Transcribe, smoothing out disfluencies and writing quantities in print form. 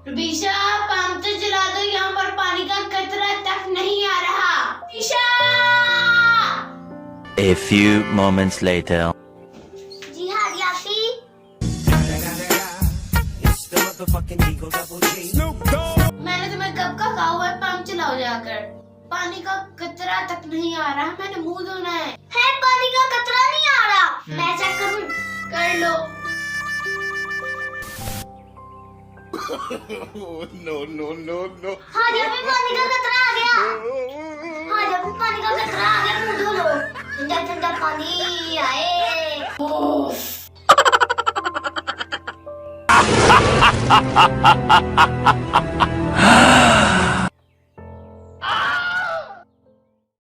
रुबीशा, pump तो चला दो, यहाँ पर पानी का कतरा तक नहीं आ रहा। रुबीशा! A few moments later. जी हाँ रियासी। मैंने तुम्हें कब का कहा हुआ है पंप चलाओ जाकर। पानी का कतरा तक नहीं आ रहा, मैंने मुंह धोना है। पानी का कतरा नहीं आ रहा, मैं चेक करूं? कर लो। No. हाँ जब भी पानी का कतरा आ गया। हाँ जब भी पानी का कतरा आ गया, मुंह धो लो। ठंडा ठंडा पानी आए। ओफ।